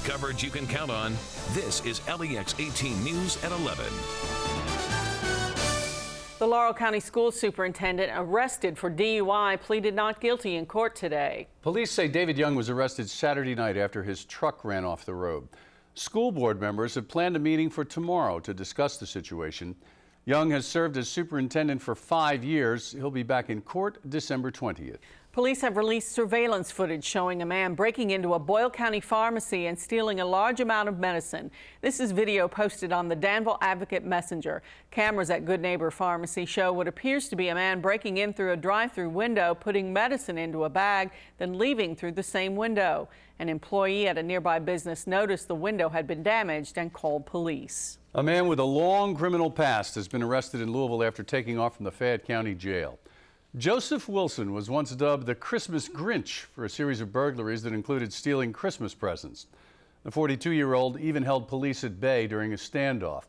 coverage you can count on. This is LEX 18 News at 11. The Laurel County School Superintendent arrested for DUI pleaded not guilty in court today. Police say David Young was arrested Saturday night after his truck ran off the road. School board members have planned a meeting for tomorrow to discuss the situation. Young has served as superintendent for 5 years. He'll be back in court December 20th. Police have released surveillance footage showing a man breaking into a Boyle County pharmacy and stealing a large amount of medicine. This is video posted on the Danville Advocate Messenger. Cameras at Good Neighbor Pharmacy show what appears to be a man breaking in through a drive-through window, putting medicine into a bag, then leaving through the same window. An employee at a nearby business noticed the window had been damaged and called police. A man with a long criminal past has been arrested in Louisville after taking off from the Fayette County Jail. Joseph Wilson was once dubbed the Christmas Grinch for a series of burglaries that included stealing Christmas presents. The 42-year-old even held police at bay during a standoff.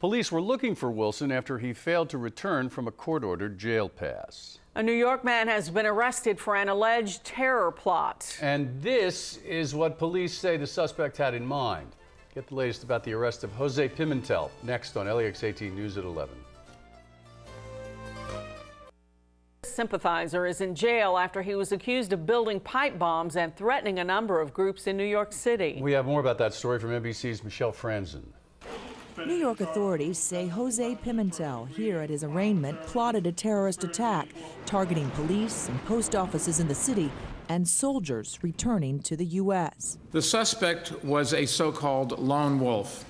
Police were looking for Wilson after he failed to return from a court-ordered jail pass. A New York man has been arrested for an alleged terror plot. And this is what police say the suspect had in mind. Get the latest about the arrest of Jose Pimentel next on LEX 18 News at 11. Sympathizer is in jail after he was accused of building pipe bombs and threatening a number of groups in New York City. We have more about that story from NBC's Michelle Franzen. New York authorities say Jose Pimentel, here at his arraignment, plotted a terrorist attack targeting police and post offices in the city and soldiers returning to the U.S. The suspect was a so-called lone wolf,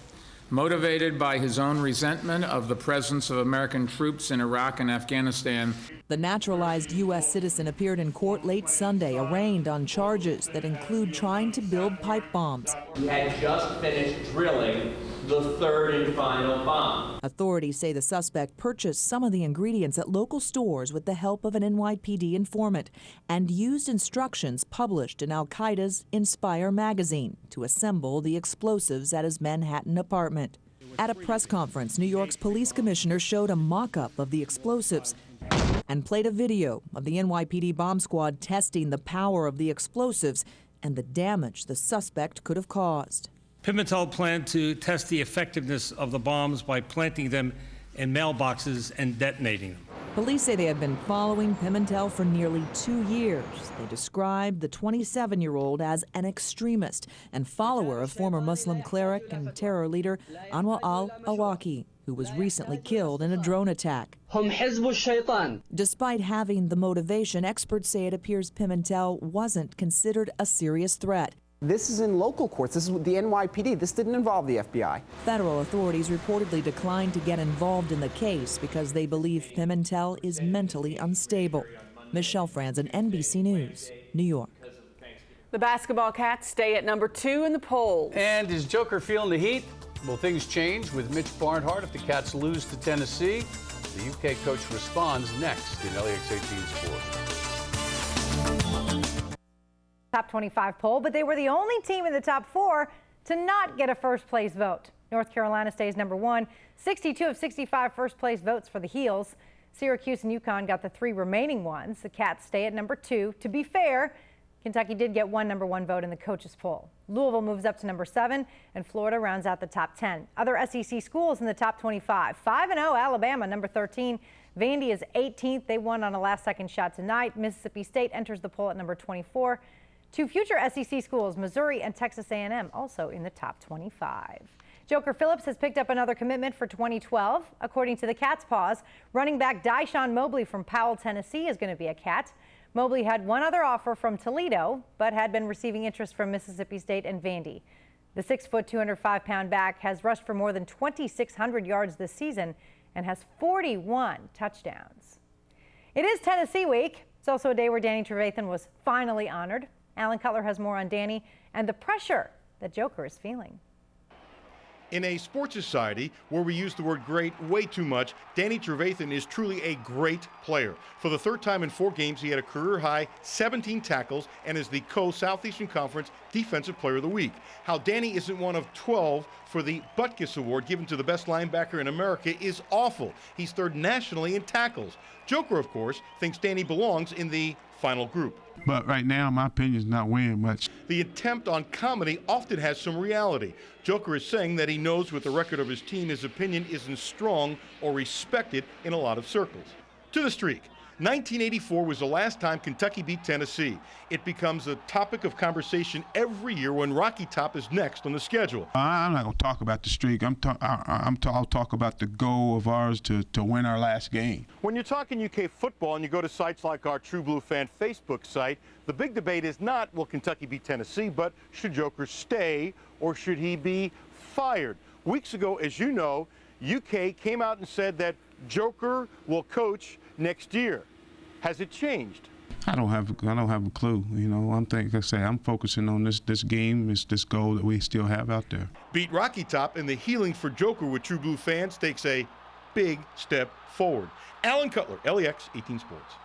motivated by his own resentment of the presence of American troops in Iraq and Afghanistan. The naturalized U.S. citizen appeared in court late Sunday, arraigned on charges that include trying to build pipe bombs. He had just finished drilling the third and final bomb. Authorities say the suspect purchased some of the ingredients at local stores with the help of an NYPD informant and used instructions published in Al-Qaeda's Inspire magazine to assemble the explosives at his Manhattan apartment. At a press conference, New York's police commissioner showed a mock-up of the explosives and played a video of the NYPD bomb squad testing the power of the explosives and the damage the suspect could have caused. Pimentel planned to test the effectiveness of the bombs by planting them in mailboxes and detonating them. Police say they have been following Pimentel for nearly 2 years. They described the 27-year-old as an extremist and follower of former Muslim cleric and terror leader Anwar al-Awlaki, who was recently killed in a drone attack. Despite having the motivation, experts say it appears Pimentel wasn't considered a serious threat. This is in local courts. This is the NYPD. This didn't involve the FBI. Federal authorities reportedly declined to get involved in the case because they believe Pimentel is mentally unstable. Michelle Franzen, NBC News, New York. The basketball Cats stay at number 2 in the polls. And is Joker feeling the heat? Will things change with Mitch Barnhart if the Cats lose to Tennessee? The UK coach responds next in LEX 18 Sports. Top 25 poll, but they were the only team in the top 4 to not get a first place vote. North Carolina stays number 1, 62 of 65 first place votes for the Heels. Syracuse and UConn got the 3 remaining ones. The Cats stay at number 2. To be fair, Kentucky did get one number 1 vote in the coaches poll. Louisville moves up to number 7, and Florida rounds out the top 10. Other SEC schools in the top 25. 5-0 Alabama, number 13. Vandy is 18th. They won on a last-second shot tonight. Mississippi State enters the poll at number 24. 2 future SEC schools, Missouri and Texas A&M, also in the top 25. Joker Phillips has picked up another commitment for 2012. According to the Cats' Paws, running back Dyshawn Mobley from Powell, Tennessee is going to be a Cat. Mobley had one other offer from Toledo, but had been receiving interest from Mississippi State and Vandy. The 6-foot, 205-pound back has rushed for more than 2,600 yards this season and has 41 touchdowns. It is Tennessee week. It's also a day where Danny Trevathan was finally honored. Alan Cutler has more on Danny and the pressure that Joker is feeling. In a sports society where we use the word great way too much, Danny Trevathan is truly a great player. For the 3rd time in 4 games, he had a career-high 17 tackles and is the Co-Southeastern Conference Defensive Player of the Week. How Danny isn't one of 12 for the Butkus Award given to the best linebacker in America is awful. He's 3rd nationally in tackles. Joker, of course, thinks Danny belongs in the final group. But right now, my opinion is not weighing much. The attempt on comedy often has some reality. Joker is saying that he knows with the record of his team, his opinion isn't strong or respected in a lot of circles. To the streak. 1984 was the last time Kentucky beat Tennessee. It becomes a topic of conversation every year when Rocky Top is next on the schedule. I'm not going to talk about the streak. I'll talk about the goal of ours to win our last game. When you're talking UK football and you go to sites like our True Blue Fan Facebook site, the big debate is not will Kentucky beat Tennessee, but should Joker stay or should he be fired? Weeks ago, as you know, UK came out and said that Joker will coach next year. Has it changed? I don't have a clue. You know, I'm focusing on this game, this goal that we still have out there. Beat Rocky Top and the healing for Joker with True Blue fans takes a big step forward. Alan Cutler, LEX 18 Sports.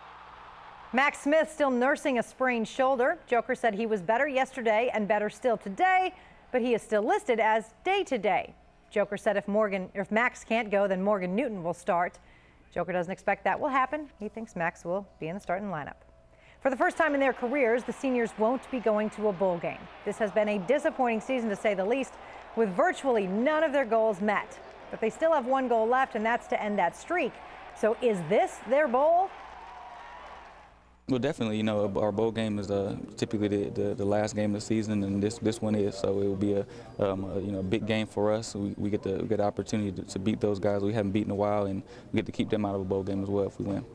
Max Smith still nursing a sprained shoulder. Joker said he was better yesterday and better still today, but he is still listed as day-to-day. Joker said if Max can't go, then Morgan Newton will start. Joker doesn't expect that will happen. He thinks Max will be in the starting lineup. For the first time in their careers, the seniors won't be going to a bowl game. This has been a disappointing season, to say the least, with virtually none of their goals met. But they still have one goal left, and that's to end that streak. So is this their bowl? Well, definitely, you know, our bowl game is typically the last game of the season, and this one is. So it will be a big game for us. We get the opportunity to beat those guys we haven't beaten in a while, and we get to keep them out of a bowl game as well if we win.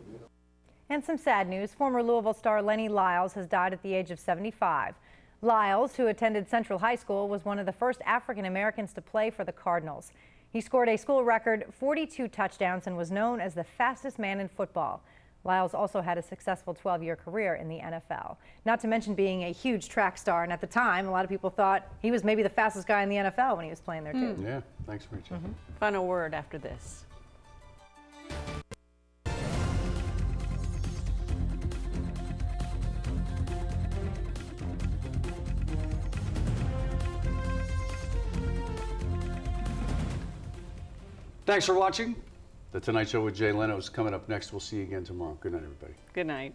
And some sad news. Former Louisville star Lenny Lyles has died at the age of 75. Lyles, who attended Central High School, was one of the first African Americans to play for the Cardinals. He scored a school record 42 touchdowns and was known as the fastest man in football. Lyles also had a successful 12-year career in the NFL. Not to mention being a huge track star, and at the time, a lot of people thought he was maybe the fastest guy in the NFL when he was playing there, too. Yeah, thanks, Rachel. Final word after this. Thanks for watching. The Tonight Show with Jay Leno is coming up next. We'll see you again tomorrow. Good night, everybody. Good night.